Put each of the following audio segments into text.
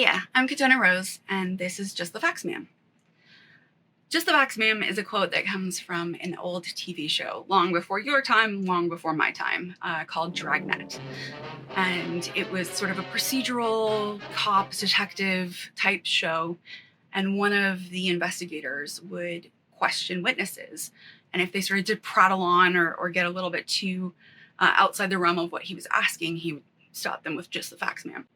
Hiya, I'm Katona Rose, and this is Just the Facts Ma'am. Just the Facts Ma'am is a quote that comes from an old TV show, long before your time, long before my time, called Dragnet. And it was sort of a procedural, cop, detective type show, and one of the investigators would question witnesses. And if they sort of did prattle on or get a little bit too outside the realm of what he was asking, he would stop them with Just the Facts Ma'am.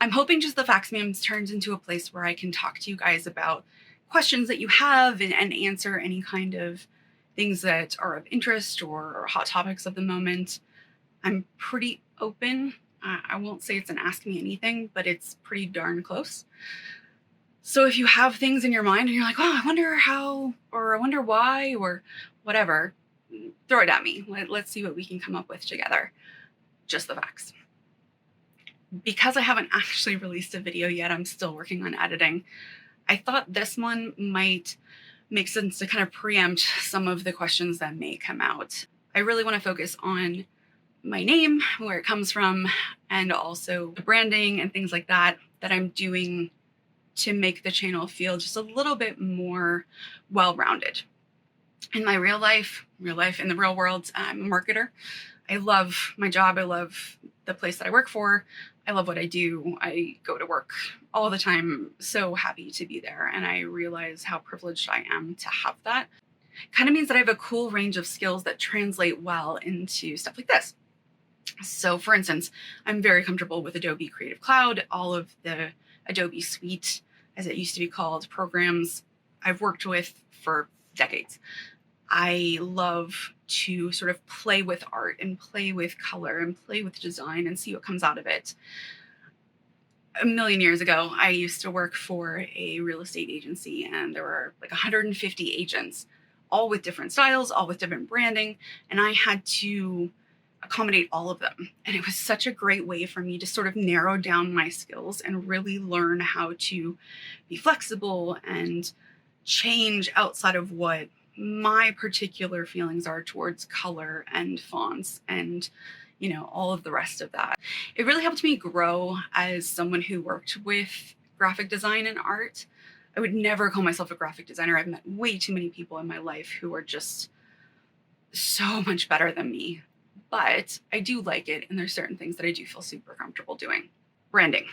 I'm hoping Just the Facts Ma'am turns into a place where I can talk to you guys about questions that you have and answer any kind of things that are of interest or hot topics of the moment. I'm pretty open. I won't say it's an ask me anything, but it's pretty darn close. So if you have things in your mind and you're like, oh, I wonder how, or I wonder why, or whatever, throw it at me. Let's see what we can come up with together. Just the facts. Because I haven't actually released a video yet, I'm still working on editing. I thought this one might make sense to kind of preempt some of the questions that may come out. I really want to focus on my name, where it comes from, and also the branding and things like that I'm doing to make the channel feel just a little bit more well-rounded. In my real life, in the real world, I'm a marketer. I love my job. I love the place that I work for. I love what I do. I go to work all the time, so happy to be there. And I realize how privileged I am to have that. Kind of means that I have a cool range of skills that translate well into stuff like this. So for instance, I'm very comfortable with Adobe Creative Cloud, all of the Adobe Suite, as it used to be called, programs I've worked with for decades. I love to sort of play with art and play with color and play with design and see what comes out of it. A million years ago, I used to work for a real estate agency, and there were like 150 agents, all with different styles, all with different branding, and I had to accommodate all of them. And it was such a great way for me to sort of narrow down my skills and really learn how to be flexible and change outside of what my particular feelings are towards color and fonts and, you know, all of the rest of that. It really helped me grow as someone who worked with graphic design and art. I would never call myself a graphic designer. I've met way too many people in my life who are just so much better than me, but I do like it. And there's certain things that I do feel super comfortable doing. Branding.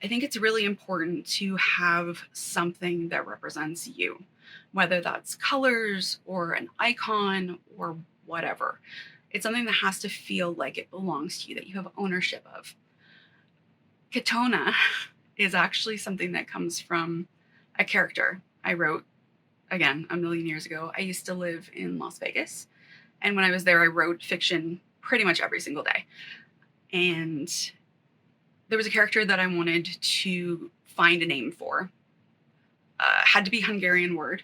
I think it's really important to have something that represents you, whether that's colors or an icon or whatever. It's something that has to feel like it belongs to you, that you have ownership of. Katona is actually something that comes from a character I wrote, again, a million years ago. I used to live in Las Vegas, and when I was there, I wrote fiction pretty much every single day. And there was a character that I wanted to find a name for. Had to be Hungarian word.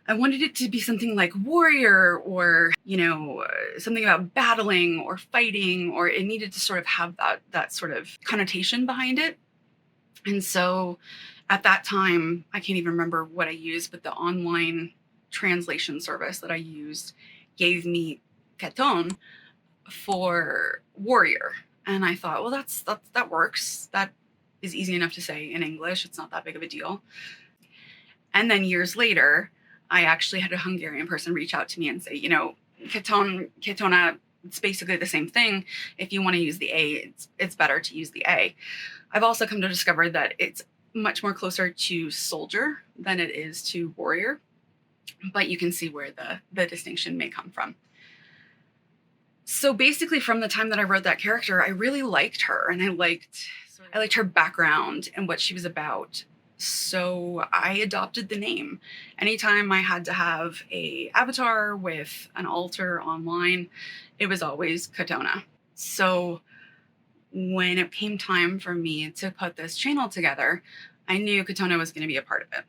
I wanted it to be something like warrior or, you know, something about battling or fighting, or it needed to sort of have that sort of connotation behind it. And so at that time, I can't even remember what I used, but the online translation service that I used gave me Keton for warrior. And I thought, well, that works. That is easy enough to say in English. It's not that big of a deal. And then years later, I actually had a Hungarian person reach out to me and say, you know, Ketona, it's basically the same thing. If you want to use the A, it's better to use the A. I've also come to discover that it's much more closer to soldier than it is to warrior, but you can see where the distinction may come from. So basically, from the time that I wrote that character, I really liked her, and I liked her background and what she was about. So I adopted the name. Anytime I had to have a avatar with an altar online, it was always Katona. So when it came time for me to put this channel together, I knew Katona was going to be a part of it.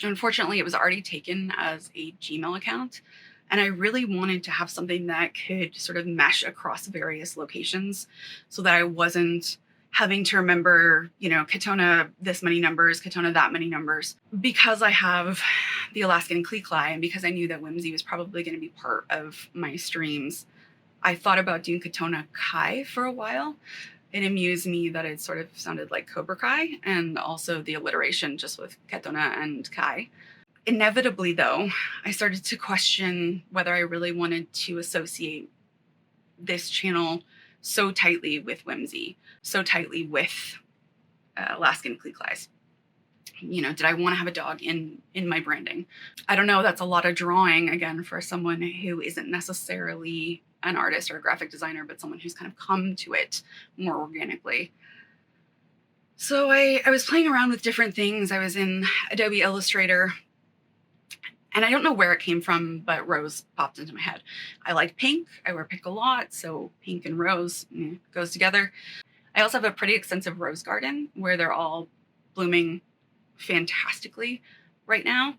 Unfortunately, it was already taken as a Gmail account, and I really wanted to have something that could sort of mesh across various locations so that I wasn't having to remember, you know, Katona this many numbers, Katona that many numbers. Because I have the Alaskan Klee-Klai, and because I knew that Whimsy was probably going to be part of my streams, I thought about doing Katona Kai for a while. It amused me that it sort of sounded like Cobra Kai, and also the alliteration just with Ketona and Kai. Inevitably, though, I started to question whether I really wanted to associate this channel so tightly with Whimsy, so tightly with Alaskan Kleeklies. You know, did I want to have a dog in my branding? I don't know. That's a lot of drawing, again, for someone who isn't necessarily an artist or a graphic designer, but someone who's kind of come to it more organically. So I was playing around with different things. I was in Adobe Illustrator, and I don't know where it came from, but rose popped into my head. I like pink. I wear pink a lot, so pink and rose goes together. I also have a pretty extensive rose garden where they're all blooming fantastically right now.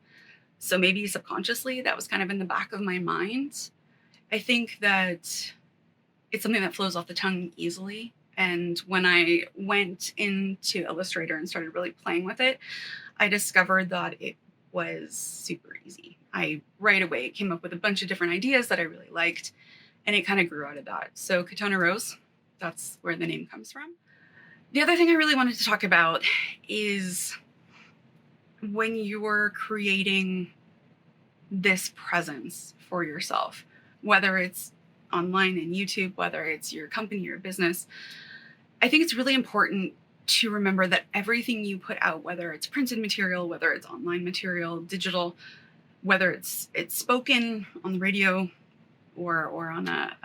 So maybe subconsciously that was kind of in the back of my mind. I think that it's something that flows off the tongue easily. And when I went into Illustrator and started really playing with it, I discovered that it was super easy. I right away came up with a bunch of different ideas that I really liked, and it kind of grew out of that. So Ketona Rose, that's where the name comes from. The other thing I really wanted to talk about is when you're creating this presence for yourself, whether it's online in YouTube, whether it's your company or business, I think it's really important to remember that everything you put out, whether it's printed material, whether it's online material, digital, whether it's spoken on the radio or on a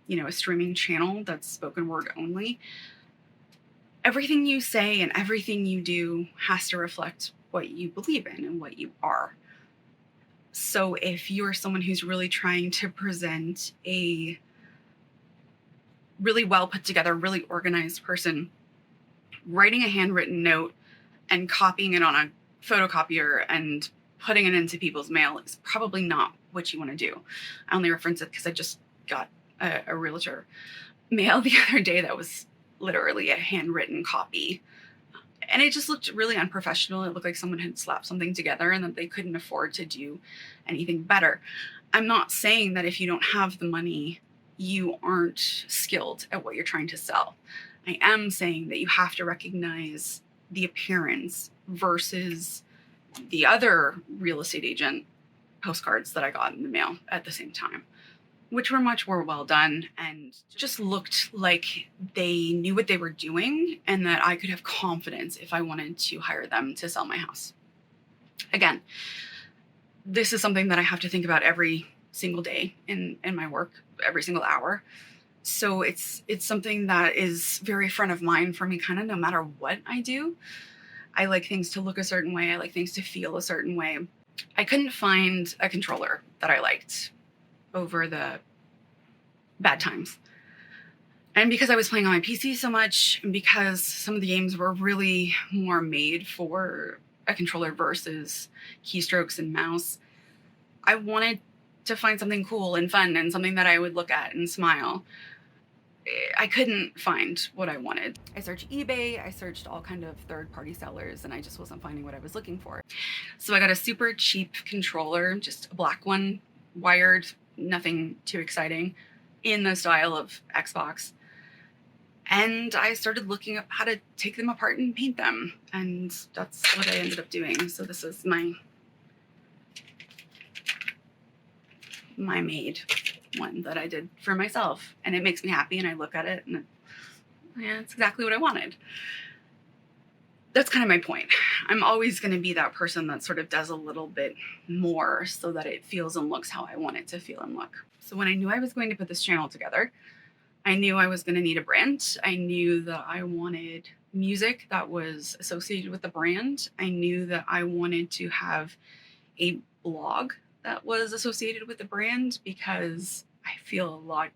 a streaming channel that's spoken word only, everything you say and everything you do has to reflect what you believe in and what you are. So if you're someone who's really trying to present a really well put together, really organized person, writing a handwritten note and copying it on a photocopier and putting it into people's mail is probably not what you want to do. I only reference it because I just got a realtor mail the other day that was literally a handwritten copy. And it just looked really unprofessional. It looked like someone had slapped something together and that they couldn't afford to do anything better. I'm not saying that if you don't have the money, you aren't skilled at what you're trying to sell. I am saying that you have to recognize the appearance versus the other real estate agent postcards that I got in the mail at the same time, which were much more well done and just looked like they knew what they were doing and that I could have confidence if I wanted to hire them to sell my house. Again, this is something that I have to think about every single day in my work, every single hour. So it's something that is very front of mind for me kind of no matter what I do. I like things to look a certain way. I like things to feel a certain way. I couldn't find a controller that I liked over the bad times. And because I was playing on my PC so much, and because some of the games were really more made for a controller versus keystrokes and mouse, I wanted to find something cool and fun and something that I would look at and smile. I couldn't find what I wanted. I searched eBay, I searched all kind of third-party sellers, and I just wasn't finding what I was looking for. So I got a super cheap controller, just a black one, wired, nothing too exciting, in the style of Xbox. And I started looking up how to take them apart and paint them. And that's what I ended up doing. So this is my made one that I did for myself. And it makes me happy and I look at it and it's exactly what I wanted. That's kind of my point. I'm always going to be that person that sort of does a little bit more so that it feels and looks how I want it to feel and look. So when I knew I was going to put this channel together, I knew I was going to need a brand. I knew that I wanted music that was associated with the brand. I knew that I wanted to have a blog that was associated with the brand because I feel a lot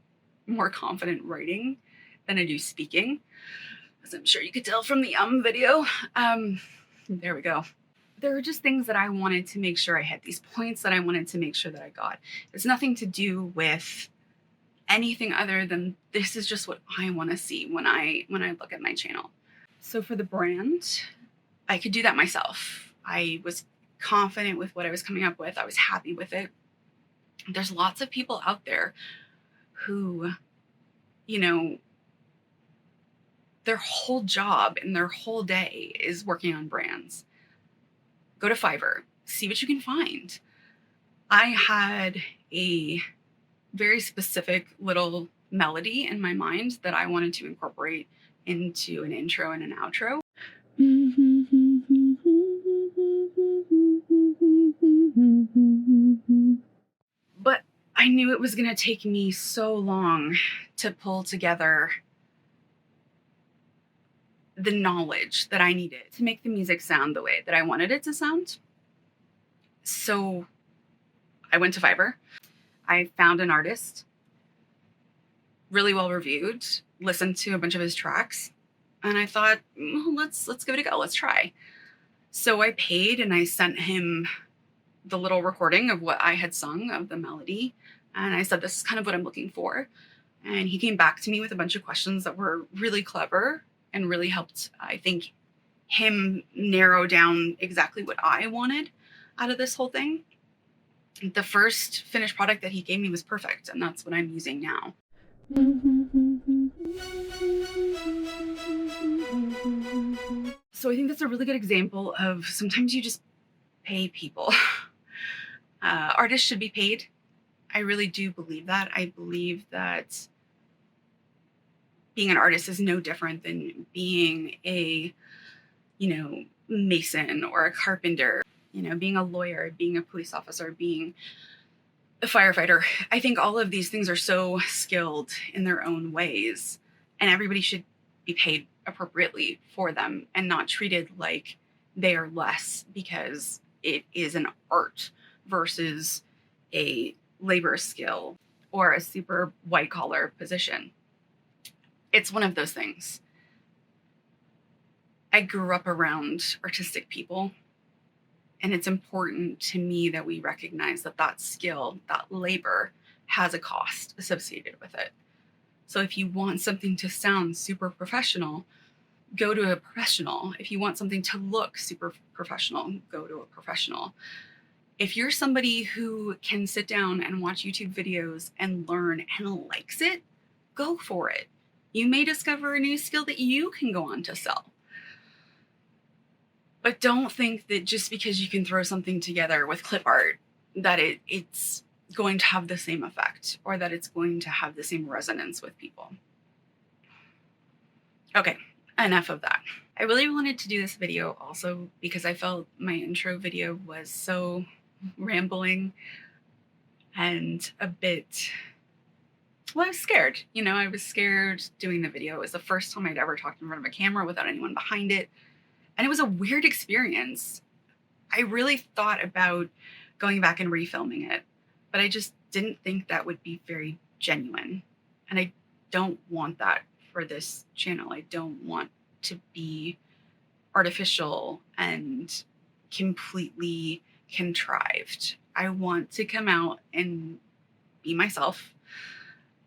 more confident writing than I do speaking, as I'm sure you could tell from the video. There we go. There were just things that I wanted to make sure I hit, these points that I wanted to make sure that I got. It's nothing to do with anything other than this is just what I want to see when I look at my channel. So for the brand, I could do that myself. I was confident with what I was coming up with. I was happy with it. There's lots of people out there who, their whole job and their whole day is working on brands. Go to Fiverr, see what you can find. I had a very specific little melody in my mind that I wanted to incorporate into an intro and an outro. But I knew it was going to take me so long to pull together the knowledge that I needed to make the music sound the way that I wanted it to sound. So I went to Fiverr. I found an artist, really well reviewed, listened to a bunch of his tracks, and I thought, let's give it a go. Let's try. So I paid and I sent him the little recording of what I had sung of the melody. And I said, this is kind of what I'm looking for. And he came back to me with a bunch of questions that were really clever and really helped, I think, him narrow down exactly what I wanted out of this whole thing. The first finished product that he gave me was perfect, and that's what I'm using now. So I think that's a really good example of sometimes you just pay people. Artists should be paid. I really do believe that. I believe that being an artist is no different than being a, mason or a carpenter, being a lawyer, being a police officer, being a firefighter. I think all of these things are so skilled in their own ways, and everybody should be paid appropriately for them and not treated like they are less because it is an art versus a labor skill or a super white collar position. It's one of those things. I grew up around artistic people, and it's important to me that we recognize that that skill, that labor, has a cost associated with it. So if you want something to sound super professional, go to a professional. If you want something to look super professional, go to a professional. If you're somebody who can sit down and watch YouTube videos and learn and likes it, go for it. You may discover a new skill that you can go on to sell. But don't think that just because you can throw something together with clip art that it's going to have the same effect or that it's going to have the same resonance with people. Okay, enough of that. I really wanted to do this video also because I felt my intro video was so rambling and a bit, well, I was scared. I was scared doing the video. It was the first time I'd ever talked in front of a camera without anyone behind it. And it was a weird experience. I really thought about going back and refilming it, but I just didn't think that would be very genuine. And I don't want that for this channel. I don't want to be artificial and completely contrived. I want to come out and be myself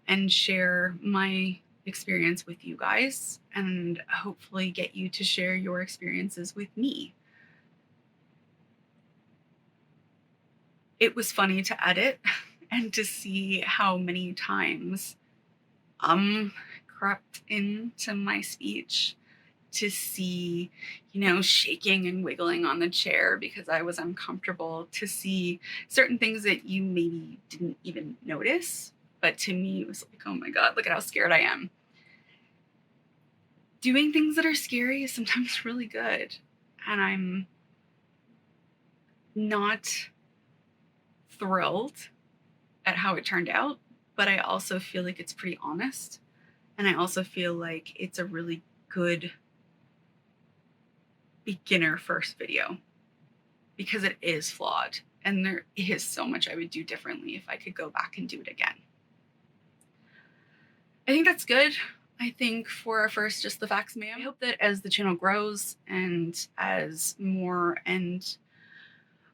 and share my experience with you guys and hopefully get you to share your experiences with me. It was funny to edit and to see how many times crept into my speech, to see, shaking and wiggling on the chair because I was uncomfortable, to see certain things that you maybe didn't even notice. But to me, it was like, oh my God, look at how scared I am. Doing things that are scary is sometimes really good. And I'm not thrilled at how it turned out, but I also feel like it's pretty honest. And I also feel like it's a really good beginner first video because it is flawed. And there is so much I would do differently if I could go back and do it again. I think that's good. I think for our first Just the Facts Ma'am, I hope that as the channel grows and as more and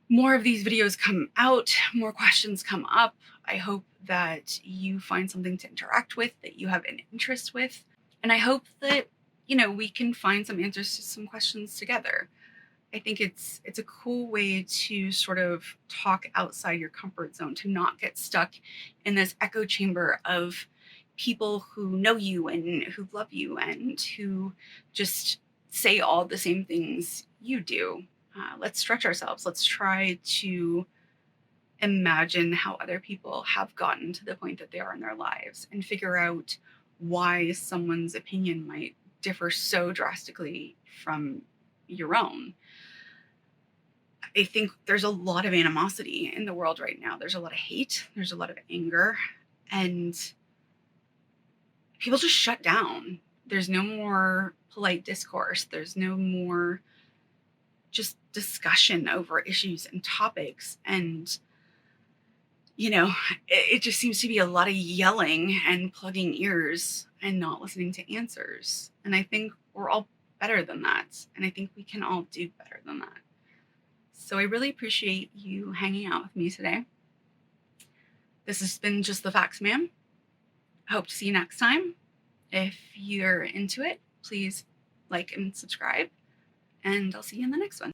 more of these videos come out, more questions come up, I hope that you find something to interact with, that you have an interest with. And I hope that, we can find some answers to some questions together. I think it's a cool way to sort of talk outside your comfort zone, to not get stuck in this echo chamber of people who know you and who love you and who just say all the same things you do. Let's stretch ourselves. Let's try to imagine how other people have gotten to the point that they are in their lives and figure out why someone's opinion might differ so drastically from your own. I think there's a lot of animosity in the world right now. There's a lot of hate, there's a lot of anger, and people just shut down. There's no more polite discourse, there's no more just discussion over issues and topics. And, you know, it just seems to be a lot of yelling and plugging ears and not listening to answers. And I think we're all better than that. And I think we can all do better than that. So I really appreciate you hanging out with me today. This has been Just the Facts, ma'am. I hope to see you next time. If you're into it, please like and subscribe, and I'll see you in the next one.